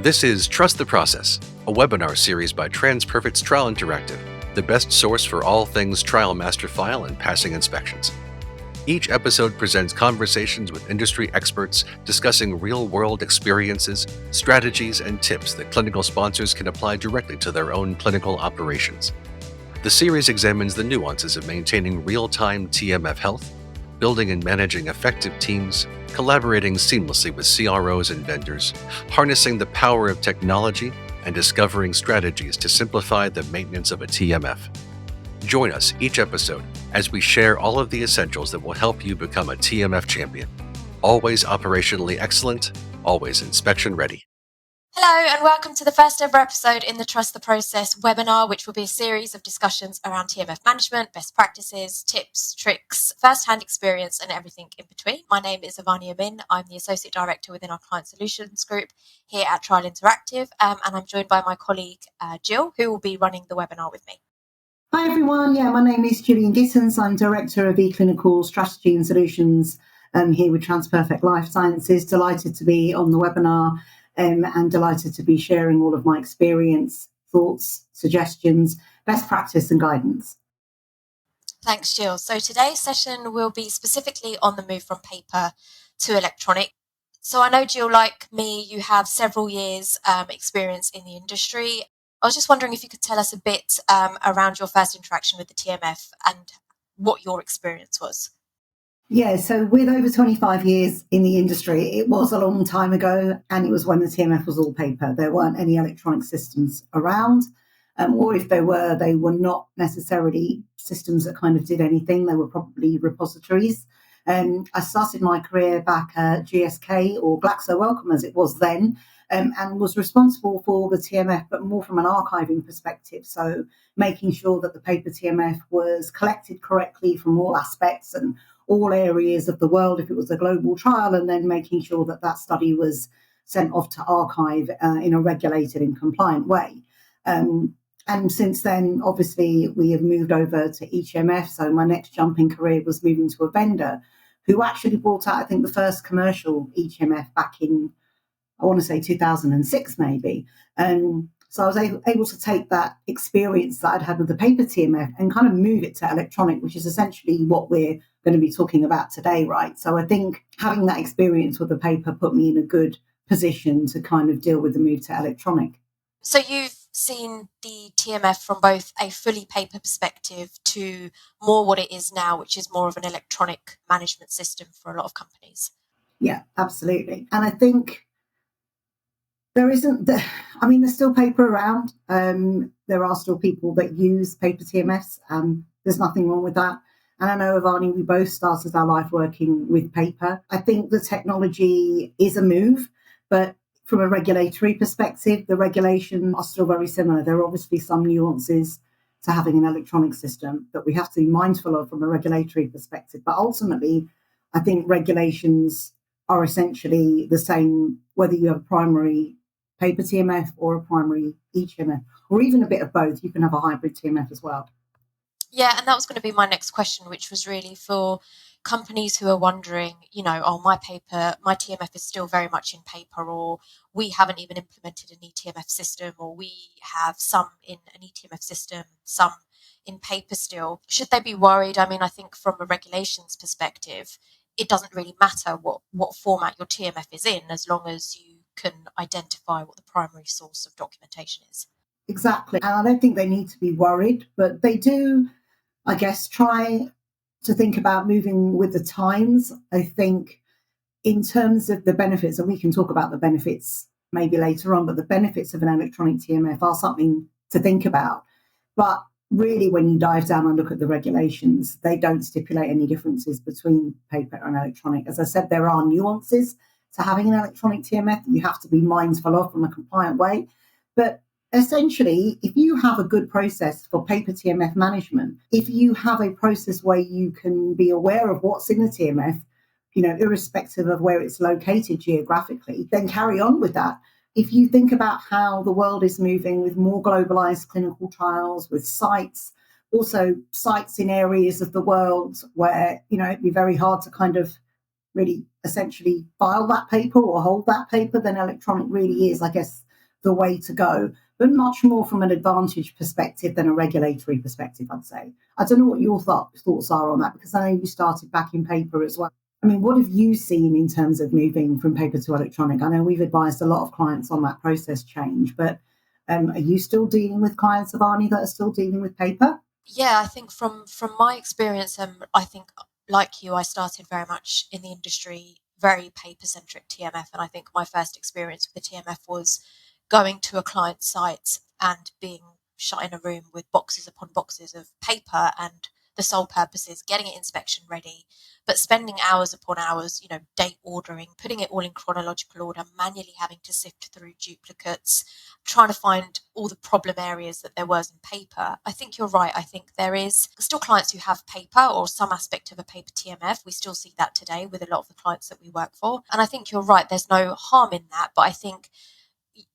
This is Trust the Process, a webinar series by TransPerfect's Trial Interactive, the best source for all things trial master file and passing inspections. Each episode presents conversations with industry experts discussing real-world experiences, strategies, and tips that clinical sponsors can apply directly to their own clinical operations. The series examines the nuances of maintaining real-time TMF health, building and managing effective teams, collaborating seamlessly with CROs and vendors, harnessing the power of technology, and discovering strategies to simplify the maintenance of a TMF. Join us each episode as we share all of the essentials that will help you become a TMF champion. Always operationally excellent, always inspection ready. Hello and welcome to the first ever episode in the Trust the Process webinar, which will be a series of discussions around TMF management, best practices, tips, tricks, first-hand experience and everything in between. My name is Avani Amin. I'm the Associate Director within our Client Solutions Group here at Trial Interactive, and I'm joined by my colleague Jill, who will be running the webinar with me. Hi everyone, my name is Gillian Gittens. I'm Director of eClinical Strategy and Solutions here with TransPerfect Life Sciences. Delighted to be on the webinar and delighted to be sharing all of my experience, thoughts, suggestions, best practice and guidance. Thanks, Jill. So today's session will be specifically on the move from paper to electronic. So I know, Jill, like me, you have several years experience in the industry. I was just wondering if you could tell us a bit around your first interaction with the TMF and what your experience was. Yeah, so with over 25 years in the industry, it was a long time ago, and it was when the TMF was all paper. There weren't any electronic systems around, or if there were, they were not necessarily systems that kind of did anything. They were probably repositories. I started my career back at GSK, or Glaxo Wellcome as it was then, and was responsible for the TMF, but more from an archiving perspective. So making sure that the paper TMF was collected correctly from all aspects and all areas of the world if it was a global trial, and then making sure that that study was sent off to archive in a regulated and compliant way. And since then, obviously, we have moved over to eTMF. So my next jump in career was moving to a vendor who actually brought out, I think, the first commercial eTMF back in, I want to say 2006 maybe. So I was able to take that experience that I'd had with the paper TMF and kind of move it to electronic, which is essentially what we're going to be talking about today, right? So I think having that experience with the paper put me in a good position to kind of deal with the move to electronic. So you've seen the TMF from both a fully paper perspective to more what it is now, which is more of an electronic management system for a lot of companies. Yeah, absolutely. And I think there's still paper around. There are still people that use paper TMFs. There's nothing wrong with that. And I know, Avani, we both started our life working with paper. I think the technology is a move, but from a regulatory perspective, the regulations are still very similar. There are obviously some nuances to having an electronic system that we have to be mindful of from a regulatory perspective. But ultimately, I think regulations are essentially the same, whether you have a primary paper TMF or a primary eTMF, or even a bit of both. You can have a hybrid TMF as well. Yeah, and that was going to be my next question, which was really for companies who are wondering, my TMF is still very much in paper, or we haven't even implemented an eTMF system, or we have some in an eTMF system, some in paper still. Should they be worried? I mean, I think from a regulations perspective, it doesn't really matter what format your TMF is in, as long as you can identify what the primary source of documentation is. Exactly. And I don't think they need to be worried, but they do, I guess, try to think about moving with the times. I think in terms of the benefits, and we can talk about the benefits maybe later on, but the benefits of an electronic TMF are something to think about. But really, when you dive down and look at the regulations, they don't stipulate any differences between paper and electronic. As I said, there are nuances to having an electronic TMF that you have to be mindful of from a compliant way. But essentially, if you have a good process for paper TMF management, if you have a process where you can be aware of what's in the TMF, irrespective of where it's located geographically, then carry on with that. If you think about how the world is moving with more globalized clinical trials, with sites, also sites in areas of the world where, it'd be very hard to kind of really essentially file that paper or hold that paper, then electronic really is, I guess, the way to go, but much more from an advantage perspective than a regulatory perspective, I'd say. I don't know what your thoughts are on that, because I know you started back in paper as well. I mean, what have you seen in terms of moving from paper to electronic? I know we've advised a lot of clients on that process change, but are you still dealing with clients, Avani, that are still dealing with paper? Yeah, I think from my experience, I think like you, I started very much in the industry, very paper centric TMF, and I think my first experience with the TMF was going to a client site and being shut in a room with boxes upon boxes of paper, and the sole purpose is getting it inspection ready, but spending hours upon hours, date ordering, putting it all in chronological order, manually having to sift through duplicates, trying to find all the problem areas that there was in paper. I think you're right. I think there is still clients who have paper or some aspect of a paper TMF. We still see that today with a lot of the clients that we work for. And I think you're right. There's no harm in that. But I think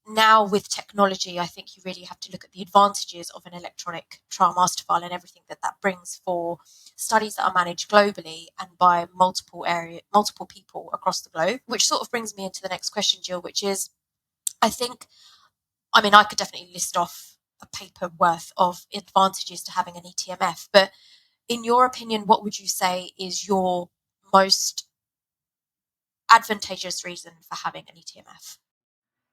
now with technology, I think you really have to look at the advantages of an electronic trial master file and everything that brings for studies that are managed globally and by multiple people across the globe, which sort of brings me into the next question, Jill, which is, I could definitely list off a paper worth of advantages to having an eTMF, but in your opinion, what would you say is your most advantageous reason for having an eTMF?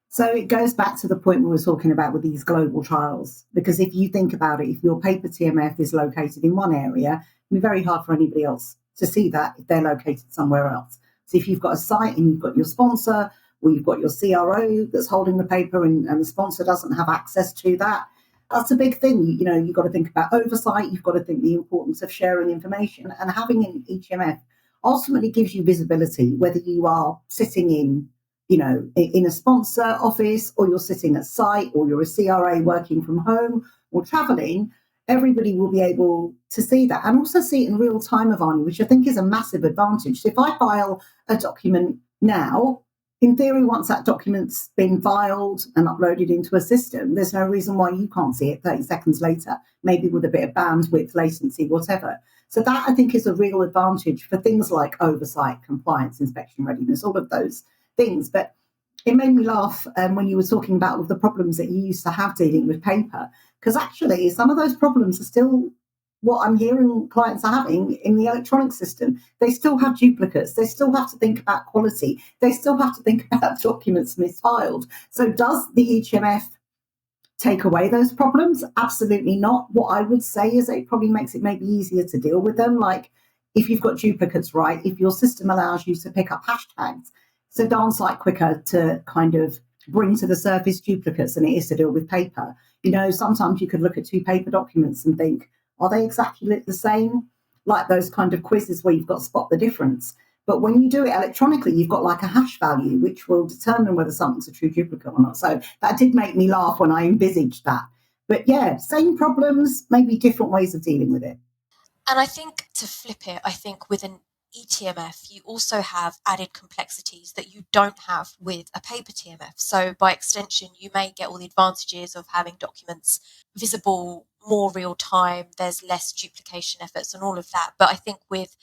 So it goes back to the point we were talking about with these global trials, because if you think about it, if your paper TMF is located in one area, it'd be very hard for anybody else to see that if they're located somewhere else. So if you've got a site and you've got your sponsor, or you've got your CRO that's holding the paper and the sponsor doesn't have access to that, that's a big thing. You've got to think about oversight, you've got to think the importance of sharing information, and having an eTMF ultimately gives you visibility, whether you are sitting in a sponsor office, or you're sitting at site, or you're a CRA working from home or traveling. Everybody will be able to see that and also see it in real time, Avani, which I think is a massive advantage. So if I file a document now, in theory, once that document's been filed and uploaded into a system, there's no reason why you can't see it 30 seconds later, maybe with a bit of bandwidth, latency, whatever. So that, I think, is a real advantage for things like oversight, compliance, inspection readiness, all of those things. But it made me laugh when you were talking about all the problems that you used to have dealing with paper, because actually some of those problems are still what I'm hearing clients are having in the electronic system. They still have duplicates. They still have to think about quality. They still have to think about documents misfiled. So does the eTMF take away those problems? Absolutely not. What I would say is it probably makes it maybe easier to deal with them. Like if you've got duplicates, right, if your system allows you to pick up hashtags, it's a darn sight quicker to kind of bring to the surface duplicates than it is to deal with paper. Sometimes you could look at two paper documents and think, are they exactly the same? Like those kind of quizzes where you've got to spot the difference. But when you do it electronically, you've got like a hash value, which will determine whether something's a true duplicate or not. So that did make me laugh when I envisaged that. But yeah, same problems, maybe different ways of dealing with it. And I think to flip it, I think with an eTMF, you also have added complexities that you don't have with a paper TMF. So by extension, you may get all the advantages of having documents visible more real time. There's less duplication efforts and all of that. But I think with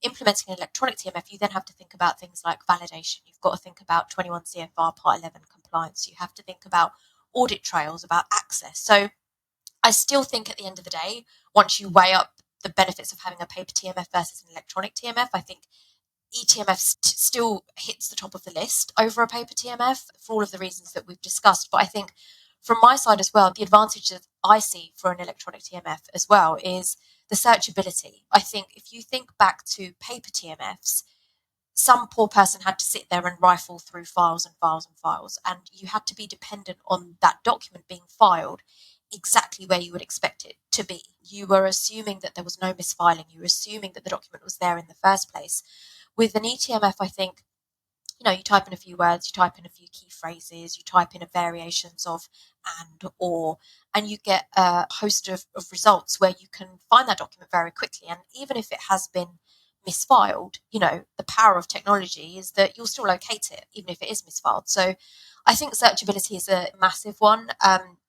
implementing an electronic TMF, you then have to think about things like validation. You've got to think about 21 CFR Part 11 compliance. You have to think about audit trails, about access. So I still think at the end of the day, once you weigh up the benefits of having a paper TMF versus an electronic TMF, I think eTMF still hits the top of the list over a paper TMF for all of the reasons that we've discussed. But I think from my side as well, the advantage that I see for an electronic TMF as well is the searchability. I think if you think back to paper TMFs, some poor person had to sit there and rifle through files and files and files, and you had to be dependent on that document being filed exactly where you would expect it to be. You were assuming that there was no misfiling. You were assuming that the document was there in the first place. With an eTMF, I think, you type in a few words, you type in a few key phrases, you type in a variations of and, or, and you get a host of results where you can find that document very quickly. And even if it has been misfiled, the power of technology is that you'll still locate it, even if it is misfiled. So I think searchability is a massive one,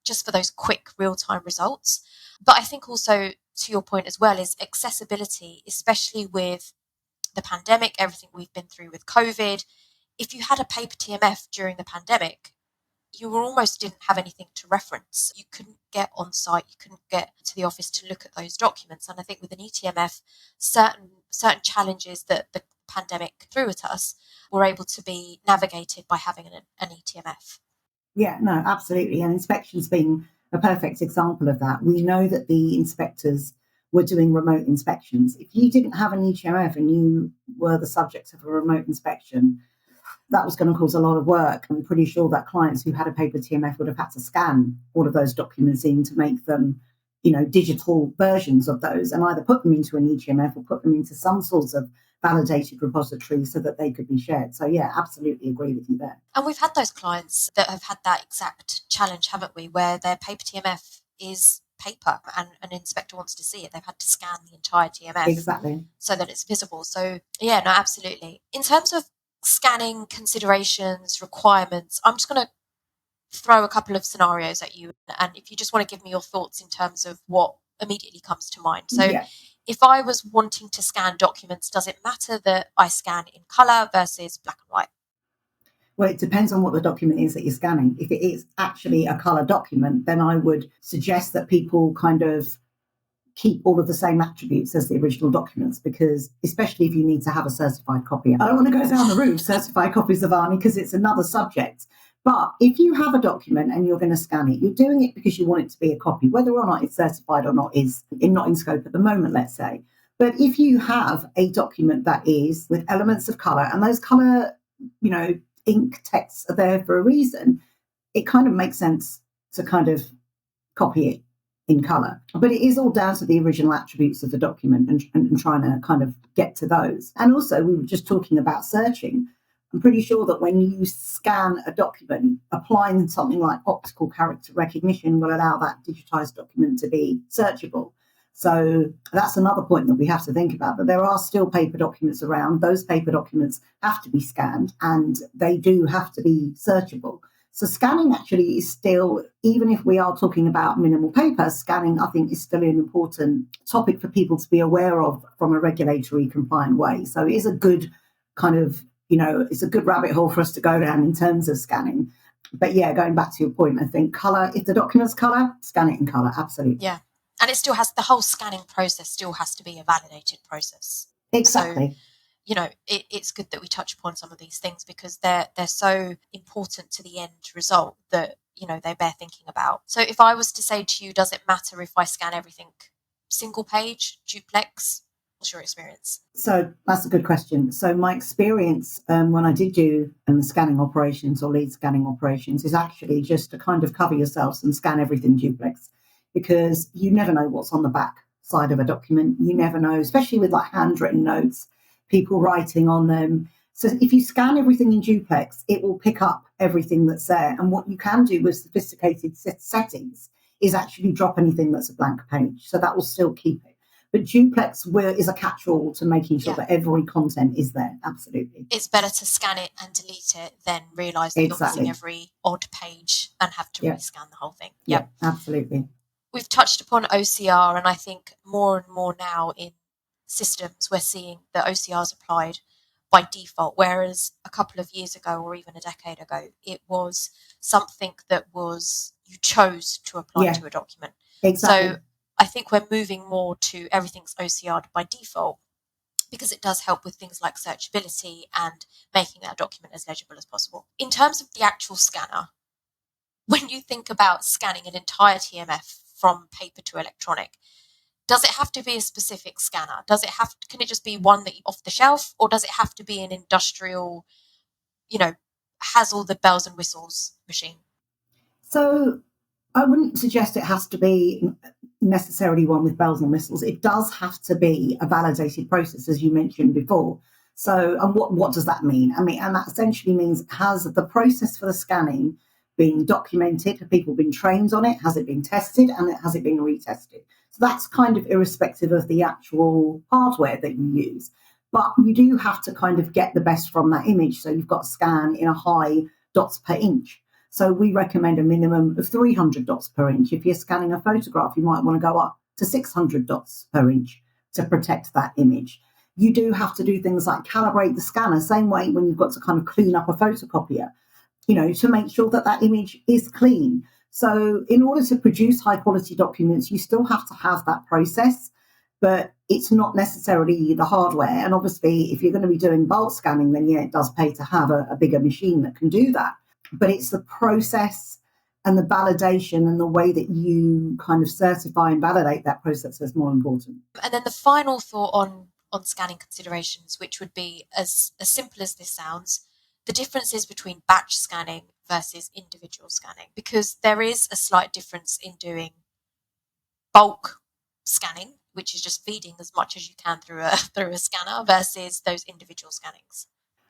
just for those quick real-time results. But I think also, to your point as well, is accessibility, especially with the pandemic, everything we've been through with COVID. If you had a paper TMF during the pandemic, you almost didn't have anything to reference. You couldn't get on site, you couldn't get to the office to look at those documents. And I think with an eTMF, certain challenges that the pandemic threw at us were able to be navigated by having an eTMF. Yeah, no, absolutely. And inspections being a perfect example of that. We know that the inspectors were doing remote inspections. If you didn't have an eTMF and you were the subject of a remote inspection, that was going to cause a lot of work. I'm pretty sure that clients who had a paper TMF would have had to scan all of those documents in to make them, digital versions of those, and either put them into an eTMF or put them into some sorts of validated repository so that they could be shared. So yeah, absolutely agree with you there. And we've had those clients that have had that exact challenge, haven't we, where their paper TMF is paper and an inspector wants to see it. They've had to scan the entire TMF exactly so that it's visible. So yeah, no, absolutely. In terms of scanning considerations, requirements, I'm just going to throw a couple of scenarios at you, and if you just want to give me your thoughts in terms of what immediately comes to mind. So if I was wanting to scan documents, does it matter that I scan in color versus black and white? Well, it depends on what the document is that you're scanning. If it is actually a color document, then I would suggest that people kind of keep all of the same attributes as the original documents, because especially if you need to have a certified copy. I don't want to go down the route of certified copies of Avani because it's another subject. But if you have a document and you're going to scan it, you're doing it because you want it to be a copy. Whether or not it's certified or not is not in scope at the moment, let's say. But if you have a document that is with elements of color, and those color, ink texts are there for a reason, it kind of makes sense to kind of copy it in color. But it is all down to the original attributes of the document and trying to kind of get to those. And also, we were just talking about searching. I'm pretty sure that when you scan a document, applying something like optical character recognition will allow that digitized document to be searchable. So that's another point that we have to think about, that there are still paper documents around. Those paper documents have to be scanned and they do have to be searchable. So scanning actually is still, even if we are talking about minimal paper, scanning I think is still an important topic for people to be aware of from a regulatory compliant way. So it is a good kind of, it's a good rabbit hole for us to go down in terms of scanning. But yeah, going back to your point, I think color, if the document's color, scan it in color, absolutely. Yeah. And it still has, the whole scanning process still has to be a validated process. Exactly. So, it's good that we touch upon some of these things because they're so important to the end result that, they bear thinking about. So if I was to say to you, does it matter if I scan everything single page, duplex? What's your experience? So that's a good question. So my experience when I did do scanning operations or lead scanning operations is actually just to kind of cover yourselves and scan everything duplex, because you never know what's on the back side of a document. You never know, especially with like handwritten notes, people writing on them. So if you scan everything in duplex, it will pick up everything that's there. And what you can do with sophisticated settings is actually drop anything that's a blank page. So that will still keep it. But duplex is a catch-all to making sure that every content is there. Absolutely. It's better to scan it and delete it than realise that you're missing every odd page and have to rescan the whole thing. Yeah, absolutely. We've touched upon OCR, and I think more and more now in systems we're seeing that OCR is applied by default, whereas a couple of years ago or even a decade ago, it was something that you chose to apply to a document. Exactly. So I think we're moving more to everything's OCR'd by default because it does help with things like searchability and making that document as legible as possible. In terms of the actual scanner, when you think about scanning an entire TMF from paper to electronic, does it have to be a specific scanner? Can it just be one that off the shelf, or does it have to be an industrial, has all the bells and whistles machine? So I wouldn't suggest it has to be necessarily one with bells and whistles. It does have to be a validated process, as you mentioned before. So, and what does that mean? And that essentially means, has the process for the scanning been documented? Have people been trained on it? Has it been tested? And has it been retested? So that's kind of irrespective of the actual hardware that you use. But you do have to kind of get the best from that image. So you've got to scan in a high dots per inch. So we recommend a minimum of 300 dots per inch. If you're scanning a photograph, you might want to go up to 600 dots per inch to protect that image. You do have to do things like calibrate the scanner, same way when you've got to kind of clean up a photocopier. to make sure that that image is clean. So in order to produce high quality documents, you still have to have that process, but it's not necessarily the hardware. And obviously, if you're going to be doing bulk scanning, then yeah, it does pay to have a bigger machine that can do that. But it's the process and the validation and the way that you kind of certify and validate that process that's more important. And then the final thought on scanning considerations, which would be as simple as this sounds, the differences between batch scanning versus individual scanning, because there is a slight difference in doing bulk scanning, which is just feeding as much as you can through a scanner, versus those individual scannings.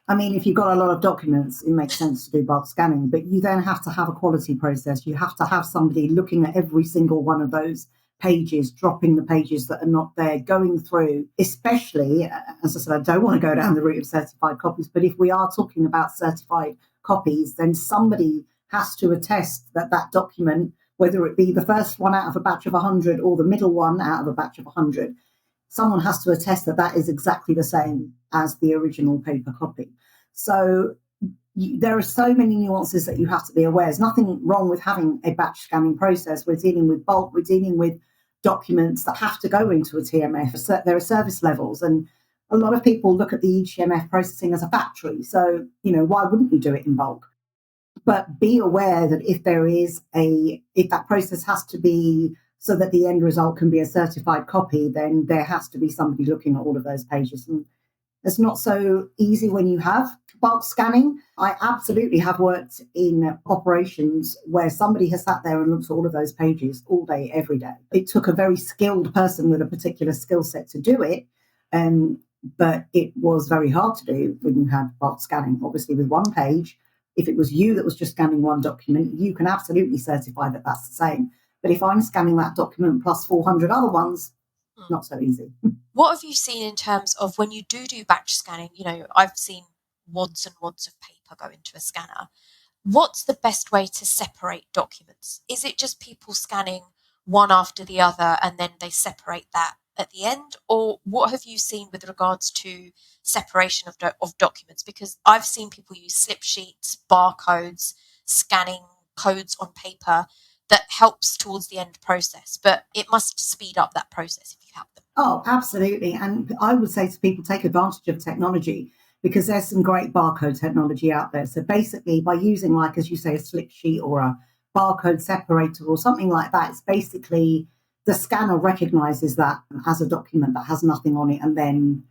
I mean, if you've got a lot of documents, it makes sense to do bulk scanning, but you then have to have a quality process. You have to have somebody looking at every single one of those pages, dropping the pages that are not there, going through, especially, as I said, I don't want to go down the route of certified copies, but if we are talking about certified copies, then somebody has to attest that that document, whether it be the first one out of a batch of 100 or the middle one out of a batch of 100, someone has to attest that that is exactly the same as the original paper copy. So there are so many nuances that you have to be aware. There's nothing wrong with having a batch scanning process. We're dealing with bulk, we're dealing with documents that have to go into a TMF. There are service levels, and a lot of people look at the eTMF processing as a factory. So, why wouldn't you do it in bulk? But be aware that if that process has to be so that the end result can be a certified copy, then there has to be somebody looking at all of those pages. And it's not so easy when you have bulk scanning. I absolutely have worked in operations where somebody has sat there and looked at all of those pages all day, every day. It took a very skilled person with a particular skill set to do it, but it was very hard to do when you had bulk scanning. Obviously, with one page, if it was you that was just scanning one document, you can absolutely certify that that's the same. But if I'm scanning that document plus 400 other ones, not so easy. What have you seen in terms of when you do batch scanning? I've seen wads and wads of paper go into a scanner. What's the best way to separate documents? Is it just people scanning one after the other and then they separate that at the end? Or what have you seen with regards to separation of documents? Because I've seen people use slip sheets, barcodes, scanning codes on paper that helps towards the end process, but it must speed up that process if you have them. Oh, absolutely. And I would say to people, take advantage of technology, because there's some great barcode technology out there. So basically, by using, like, as you say, a slip sheet or a barcode separator or something like that, it's basically the scanner recognizes that as a document that has nothing on it. And then,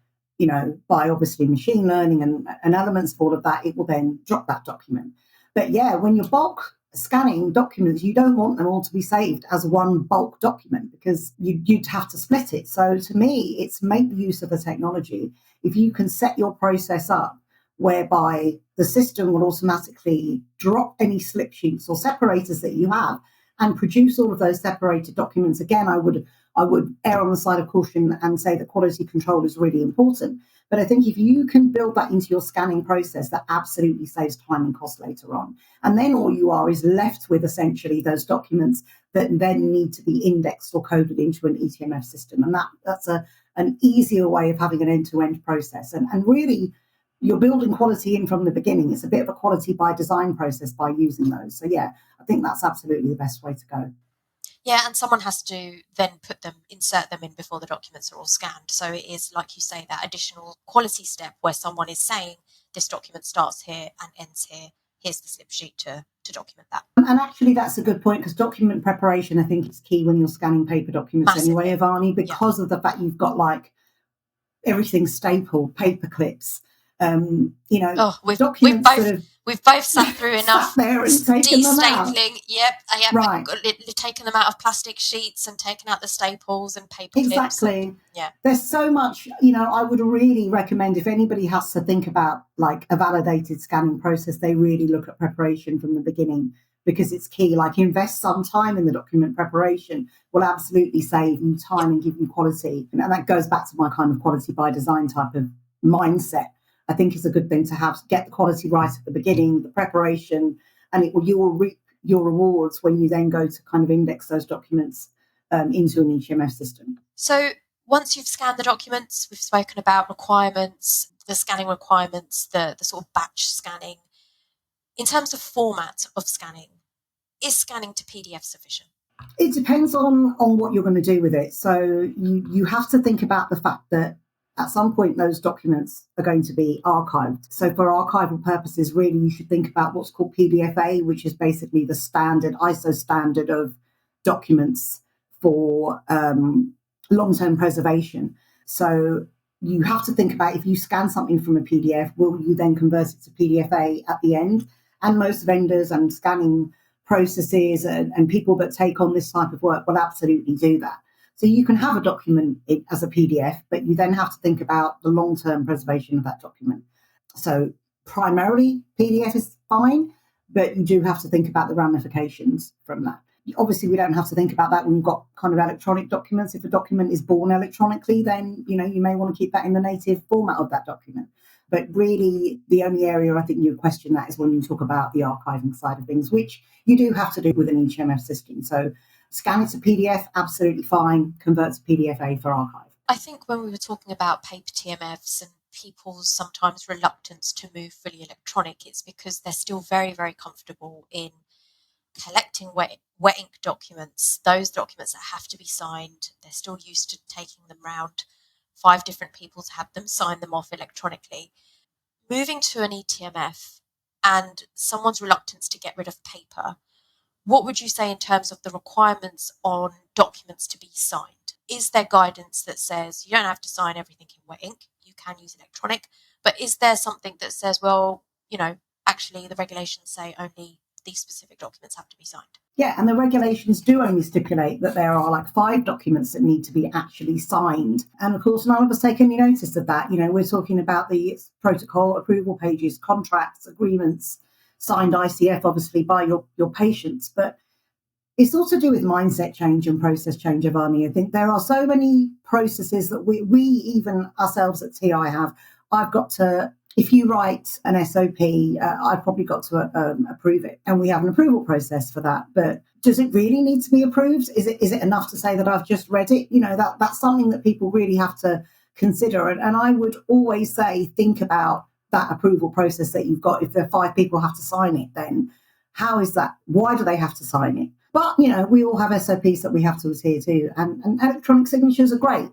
by obviously machine learning and elements of all of that, it will then drop that document. But yeah, when you're bulk scanning documents, you don't want them all to be saved as one bulk document, because you'd have to split it. So to me, it's make use of the technology. If you can set your process up whereby the system will automatically drop any slip sheets or separators that you have and produce all of those separated documents, again, I would err on the side of caution and say that quality control is really important. But I think if you can build that into your scanning process, that absolutely saves time and cost later on. And then all you are is left with essentially those documents that then need to be indexed or coded into an eTMF system. And that's an easier way of having an end-to-end process. And really, you're building quality in from the beginning. It's a bit of a quality by design process by using those. So yeah, I think that's absolutely the best way to go. Yeah, and someone has to then insert them in before the documents are all scanned. So it is, like you say, that additional quality step where someone is saying this document starts here and ends here. Here's the slip sheet to document that. And actually, that's a good point, because document preparation, I think, is key when you're scanning paper documents. Massively. Anyway, Avani, because of the fact you've got like everything stapled, paper clips. We've both sat through enough de-stapling. Yep, right. Taken them out of plastic sheets and taken out the staples and paper clips. Exactly. Yeah. There's so much, I would really recommend, if anybody has to think about like a validated scanning process, they really look at preparation from the beginning, because it's key. Like, invest some time in the document preparation will absolutely save you time and give you quality. And that goes back to my kind of quality by design type of mindset. I think it's a good thing to have. Get the quality right at the beginning, the preparation, and you will reap your rewards when you then go to kind of index those documents into an eTMF system. So once you've scanned the documents, we've spoken about requirements, the scanning requirements, the sort of batch scanning. In terms of format of scanning, is scanning to PDF sufficient? It depends on what you're going to do with it. So you have to think about the fact that at some point those documents are going to be archived. So for archival purposes, really, you should think about what's called PDFA, which is basically the standard ISO standard of documents for long-term preservation. So you have to think about, if you scan something from a PDF, will you then convert it to PDFA at the end? And most vendors and scanning processes and people that take on this type of work will absolutely do that. So you can have a document as a PDF, but you then have to think about the long-term preservation of that document. So primarily PDF is fine, but you do have to think about the ramifications from that. Obviously, we don't have to think about that when you've got kind of electronic documents. If a document is born electronically, then you may want to keep that in the native format of that document. But really, the only area I think you question that is when you talk about the archiving side of things, which you do have to do with an eTMF system. So scan it to PDF, absolutely fine. Convert to PDFA for archive. I think when we were talking about paper TMFs and people's sometimes reluctance to move fully electronic, it's because they're still very, very comfortable in collecting wet ink documents, those documents that have to be signed. They're still used to taking them round 5 different people to have them sign them off electronically. Moving to an eTMF and someone's reluctance to get rid of paper, what would you say in terms of the requirements on documents to be signed? Is there guidance that says you don't have to sign everything in wet ink, you can use electronic, but is there something that says, well, actually the regulations say only these specific documents have to be signed? Yeah, and the regulations do only stipulate that there are 5 documents that need to be actually signed. And of course, none of us take any notice of that. We're talking about the protocol, approval pages, contracts, agreements, signed ICF, obviously, by your patients. But it's all to do with mindset change and process change, Avani. I think there are so many processes that we even ourselves at TI have. I've got to, if you write an SOP, I've probably got to approve it. And we have an approval process for that. But does it really need to be approved? Is it enough to say that I've just read it? That's something that people really have to consider. And I would always say, think about that approval process that you've got. If there are 5 people have to sign it, then how is that? Why do they have to sign it? But, we all have SOPs that we have to adhere to. And electronic signatures are great.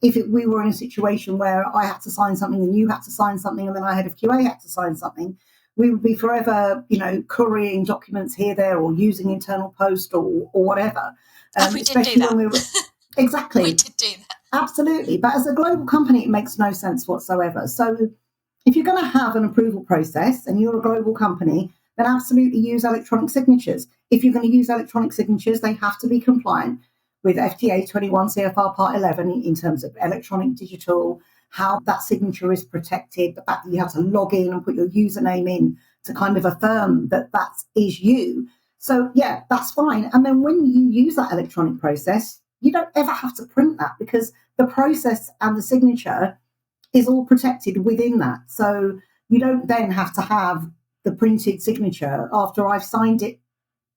If we were in a situation where I had to sign something and you had to sign something and then I head of QA had to sign something, we would be forever, couriering documents here, there, or using internal post or whatever. And we did do that. Exactly. We did do that. Absolutely. But as a global company, it makes no sense whatsoever. So if you're going to have an approval process and you're a global company, then absolutely use electronic signatures. If you're going to use electronic signatures, they have to be compliant with FTA 21 CFR Part 11 in terms of electronic digital, how that signature is protected, the fact that you have to log in and put your username in to kind of affirm that that is you. So, yeah, that's fine. And then when you use that electronic process, you don't ever have to print that because the process and the signature is all protected within that. So you don't then have to have the printed signature after I've signed it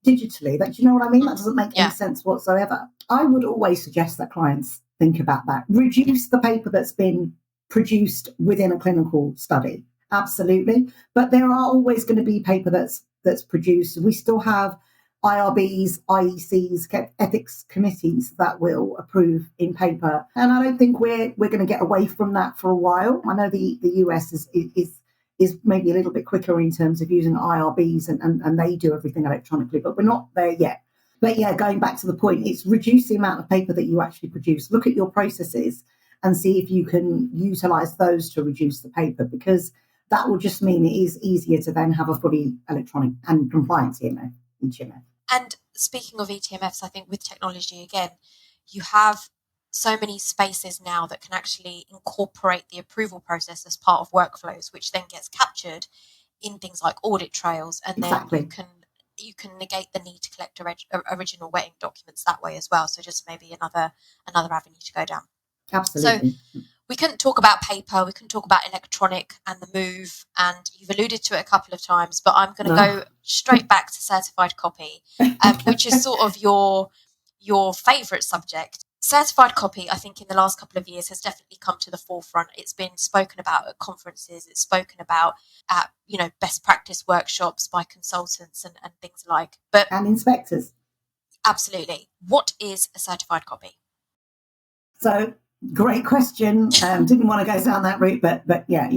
digitally. Do you know what I mean? That doesn't make any sense whatsoever. I would always suggest that clients think about that. Reduce the paper that's been produced within a clinical study. Absolutely. But there are always going to be paper that's produced. We still have IRBs, IECs, ethics committees that will approve in paper. And I don't think we're going to get away from that for a while. I know the US is maybe a little bit quicker in terms of using IRBs and they do everything electronically, but we're not there yet. But yeah, going back to the point, it's reduce the amount of paper that you actually produce. Look at your processes and see if you can utilize those to reduce the paper, because that will just mean it is easier to then have a fully electronic and compliant TMF. And speaking of eTMFs, I think with technology, again, you have so many spaces now that can actually incorporate the approval process as part of workflows, which then gets captured in things like audit trails. And Exactly. then you can negate the need to collect original wet ink documents that way as well. So just maybe another avenue to go down. Absolutely. So we couldn't talk about paper, we couldn't talk about electronic and the move, and you've alluded to it a couple of times, but I'm going to go straight back to certified copy, which is sort of your favourite subject. certified copy, I think in the last couple of years has definitely come to the forefront. It's been spoken about at conferences. It's spoken about at, best practice workshops by consultants and things like. And inspectors. Absolutely. What is a certified copy? So great question. Didn't want to go down that route, but yeah,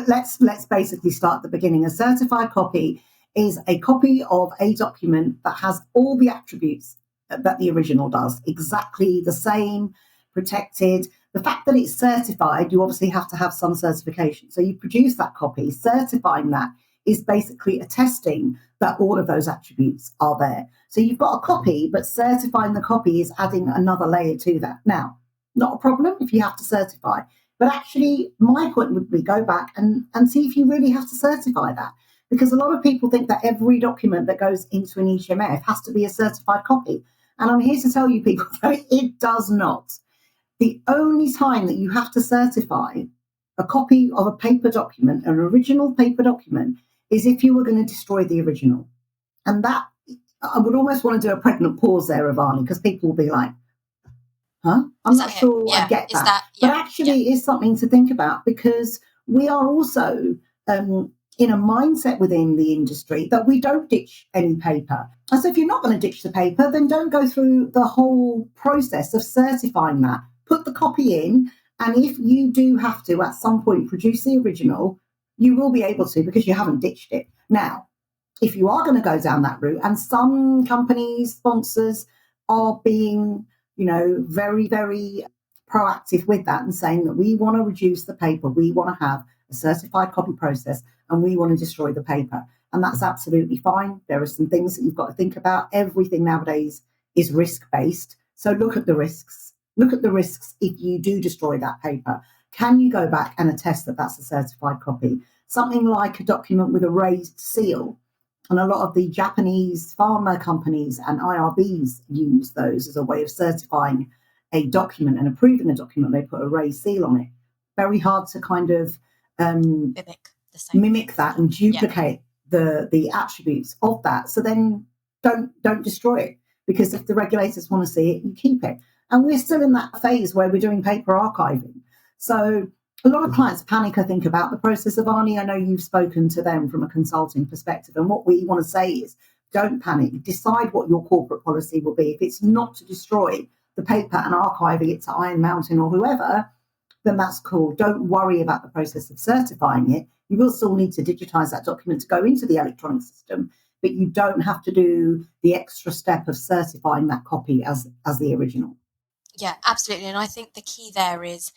let's basically start at the beginning. A certified copy is a copy of a document that has all the attributes that the original does, exactly the same, protected. The fact that it's certified, you obviously have to have some certification. So you produce that copy. Certifying that is basically attesting that all of those attributes are there. So you've got a copy, but certifying the copy is adding another layer to that. Now, not a problem if you have to certify. But actually, my point would be go back and see if you really have to certify that. Because a lot of people think that every document that goes into an eTMF has to be a certified copy. And I'm here to tell you people that it does not. The only time that you have to certify a copy of a paper document, an original paper document, is if you were going to destroy the original. And that, I would almost want to do a pregnant pause there, Avani, because people will be like, huh? I'm not sure I get that. But actually, it is something to think about, because we are also in a mindset within the industry that we don't ditch any paper. And so if you're not going to ditch the paper, then don't go through the whole process of certifying that. Put the copy in, and if you do have to at some point produce the original, you will be able to, because you haven't ditched it. Now, if you are going to go down that route, and some companies, sponsors are being, very, very proactive with that and saying that we want to reduce the paper, we want to have a certified copy process, and we want to destroy the paper. And that's absolutely fine. There are some things that you've got to think about. Everything nowadays is risk-based. So look at the risks. Look at the risks if you do destroy that paper. Can you go back and attest that that's a certified copy? Something like a document with a raised seal. And a lot of the Japanese pharma companies and IRBs use those as a way of certifying a document and approving a document. They put a raised seal on it. Very hard to kind of mimic that and duplicate the attributes of that. So then don't destroy it, because if the regulators want to see it, you keep it. And we're still in that phase where we're doing paper archiving. So a lot of clients panic, I think, about the process. Avani, I know you've spoken to them from a consulting perspective. And what we want to say is, don't panic. Decide what your corporate policy will be. If it's not to destroy the paper and archiving it to Iron Mountain or whoever, then that's cool. Don't worry about the process of certifying it. You will still need to digitize that document to go into the electronic system, but you don't have to do the extra step of certifying that copy as the original. Yeah, absolutely. And I think the key there is,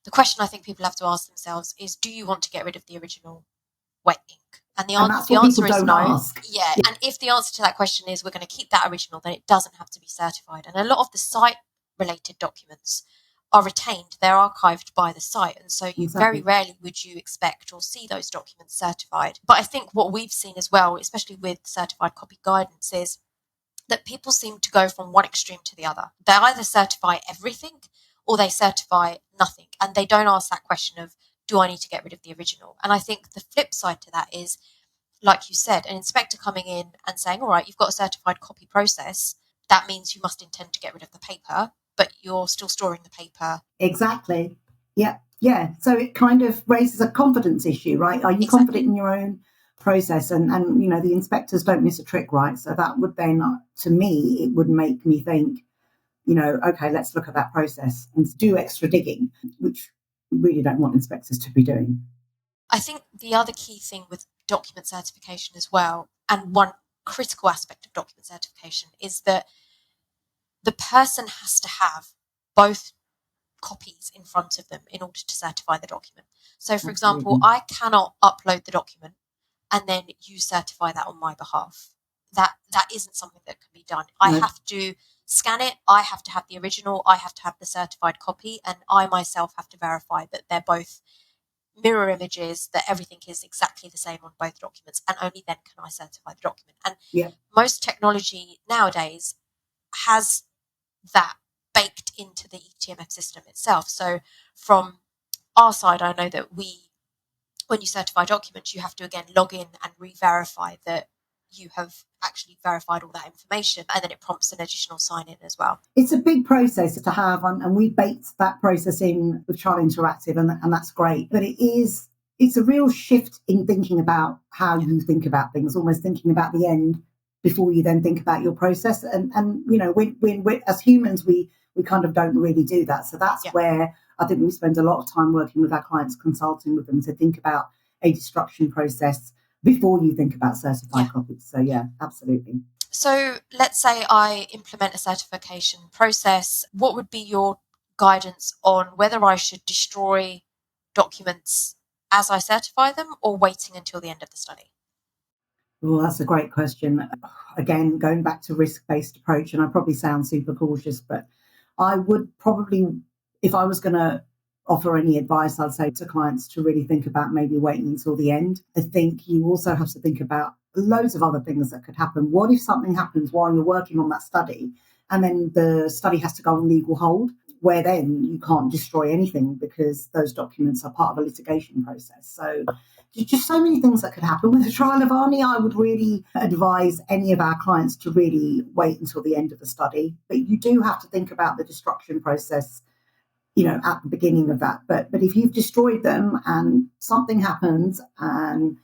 the question I think people have to ask themselves is, do you want to get rid of the original wet ink? And the answer is no. Ask. Yeah. And if the answer to that question is we're going to keep that original, then it doesn't have to be certified. And a lot of the site-related documents are retained. They're archived by the site. And so you very rarely would you expect or see those documents certified. But I think what we've seen as well, especially with certified copy guidance, is that people seem to go from one extreme to the other. They either certify everything or they certify nothing. And they don't ask that question of, do I need to get rid of the original? And I think the flip side to that is, like you said, an inspector coming in and saying, all right, you've got a certified copy process. That means you must intend to get rid of the paper, but you're still storing the paper. Exactly. Yeah. Yeah. So it kind of raises a confidence issue, right? Are you confident in your own process? And the inspectors don't miss a trick, right? So that would then, to me, it would make me think, okay, let's look at that process and do extra digging, which we really don't want inspectors to be doing. I think the other key thing with document certification as well, and one critical aspect of document certification, is that the person has to have both copies in front of them in order to certify the document. So, for example, I cannot upload the document and then you certify that on my behalf. That isn't something that can be done. I have to scan it, I have to have the original, I have to have the certified copy, and I myself have to verify that they're both mirror images, that everything is exactly the same on both documents, and only then can I certify the document. And most technology nowadays has that baked into the eTMF system itself. So from our side, I know that when you certify documents, you have to again log in and re-verify that you have actually verified all that information, and then it prompts an additional sign in as well. It's a big process to have, and we baked that process in with Trial Interactive, and that's great. But it's a real shift in thinking about how you think about things, almost thinking about the end before you then think about your process. And we as humans, we kind of don't really do that. So that's where I think we spend a lot of time working with our clients, consulting with them to think about a destruction process before you think about certified copies. So absolutely. So let's say I implement a certification process. What would be your guidance on whether I should destroy documents as I certify them or waiting until the end of the study? Well, that's a great question. Again, going back to risk-based approach, and I probably sound super cautious, but I would probably, if I was going to offer any advice, I'd say to clients to really think about maybe waiting until the end. I think you also have to think about loads of other things that could happen. What if something happens while you're working on that study and then the study has to go on legal hold, where then you can't destroy anything because those documents are part of a litigation process? So there's just so many things that could happen with the trial of Avani. I would really advise any of our clients to really wait until the end of the study. But you do have to think about the destruction process, at the beginning of that. But if you've destroyed them and something happens and,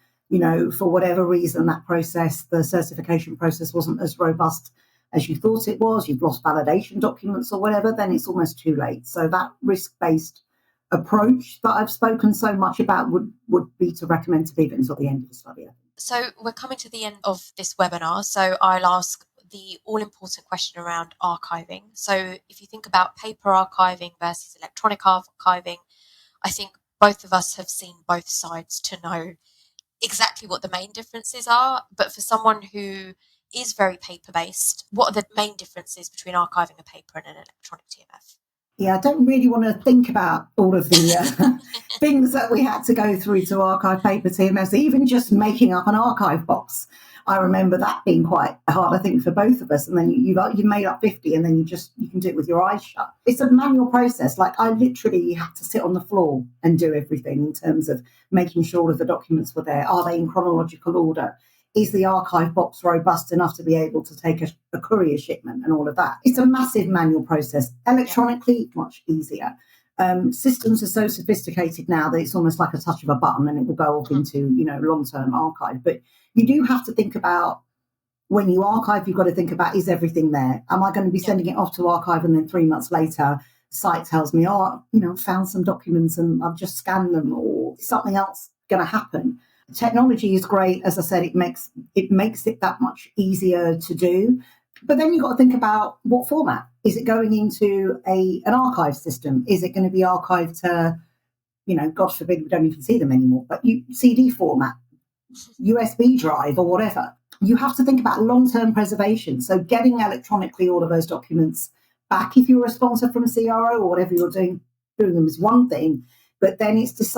for whatever reason, that process, the certification process wasn't as robust as you thought it was, you've lost validation documents or whatever, then it's almost too late. So that risk-based approach that I've spoken so much about would be to recommend to leave it until the end of the study. So we're coming to the end of this webinar. So I'll ask the all-important question around archiving. So if you think about paper archiving versus electronic archiving, I think both of us have seen both sides to know exactly what the main differences are. But for someone who is very paper-based, what are the main differences between archiving a paper and an electronic TMF? Yeah, I don't really want to think about all of the things that we had to go through to archive paper TMFs, even just making up an archive box. I remember that being quite hard, I think, for both of us. And then you've made up 50 and then you can do it with your eyes shut. It's a manual process. Like I literally had to sit on the floor and do everything in terms of making sure that the documents were there. Are they in chronological order? Is the archive box robust enough to be able to take a courier shipment and all of that? It's a massive manual process. Electronically, much easier. Systems are so sophisticated now that it's almost like a touch of a button and it will go off into, long-term archive. But you do have to think about, when you archive, you've got to think about, is everything there? Am I going to be sending it off to archive and then 3 months later, the site tells me, found some documents and I've just scanned them, or something else going to happen? Technology is great. As I said, it makes it that much easier to do. But then you've got to think about what format. Is it going into an archive system? Is it going to be archived to, God forbid we don't even see them anymore, but CD format, USB drive or whatever? You have to think about long-term preservation. So getting electronically all of those documents back, if you're a sponsor from CRO or whatever you're doing them is one thing, but then it's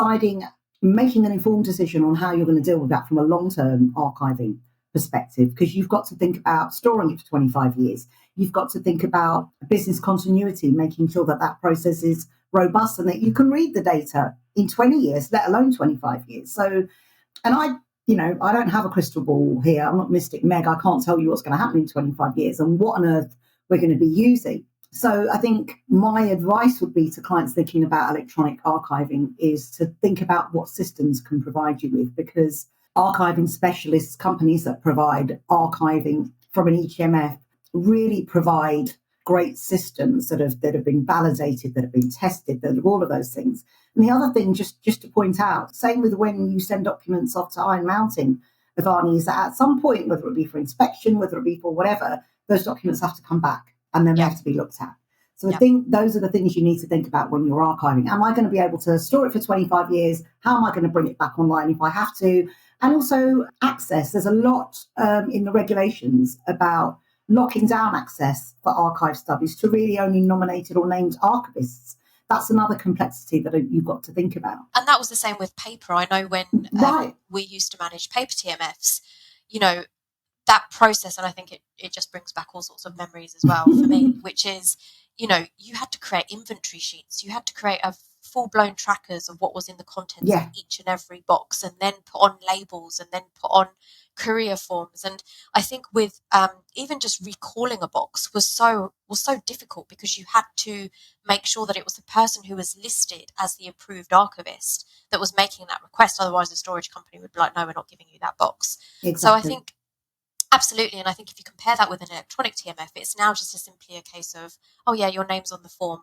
making an informed decision on how you're going to deal with that from a long-term archiving perspective, because you've got to think about storing it for 25 years. You've got to think about business continuity, making sure that process is robust and that you can read the data in 20 years, let alone 25 years. So, and I don't have a crystal ball here. I'm not Mystic Meg. I can't tell you what's going to happen in 25 years and what on earth we're going to be using. So I think my advice would be to clients thinking about electronic archiving is to think about what systems can provide you with, because archiving specialists, companies that provide archiving from an eTMF, really provide great systems that have been validated, that have been tested, that have all of those things. And the other thing, just to point out, same with when you send documents off to Iron Mountain, Avani, is that at some point, whether it be for inspection, whether it be for whatever, those documents have to come back and then they have to be looked at. So I think those are the things you need to think about when you're archiving. Am I going to be able to store it for 25 years? How am I going to bring it back online if I have to? And also access. There's a lot in the regulations about locking down access for archive studies to really only nominated or named archivists. That's another complexity that you've got to think about. And that was the same with paper. I know when we used to manage paper TMFs, that process, and I think it just brings back all sorts of memories as well for me, which is, you had to create inventory sheets. You had to create a full-blown trackers of what was in the contents Yeah. of each and every box, and then put on labels and then put on courier forms. And I think with even just recalling a box was so difficult, because you had to make sure that it was the person who was listed as the approved archivist that was making that request. Otherwise, the storage company would be like, no, we're not giving you that box. Exactly. So I think absolutely. And I think if you compare that with an electronic TMF, it's now just simply a case of, oh yeah, your name's on the form.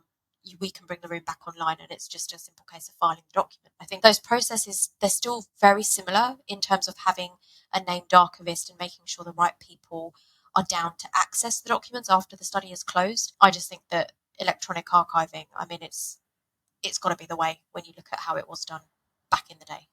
We can bring the room back online, and it's just a simple case of filing the document. I think those processes, they're still very similar in terms of having a named archivist and making sure the right people are down to access the documents after the study is closed. I just think that electronic archiving, I mean, it's got to be the way when you look at how it was done back in the day.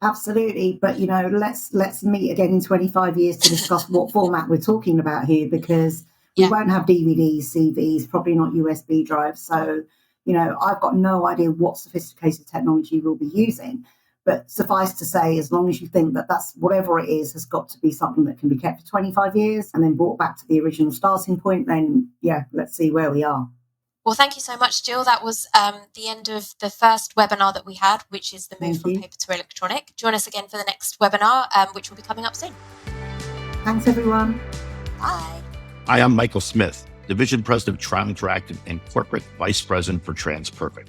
Absolutely. But, let's meet again in 25 years to discuss what format we're talking about here, because we won't have DVDs, CVs, probably not USB drives. So, I've got no idea what sophisticated technology we'll be using. But suffice to say, as long as you think that that's whatever it is has got to be something that can be kept for 25 years and then brought back to the original starting point, then, let's see where we are. Well, thank you so much, Jill. That was the end of the first webinar that we had, which is the move from paper to electronic. Join us again for the next webinar, which will be coming up soon. Thanks, everyone. Bye. Hi, I'm Michael Smith, Division President of Trial Interactive and Corporate Vice President for TransPerfect.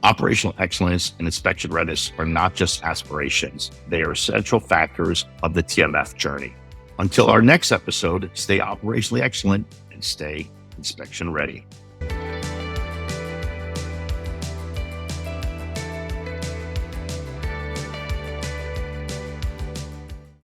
Operational excellence and inspection readiness are not just aspirations. They are essential factors of the TMF journey. Until our next episode, stay operationally excellent and stay inspection ready.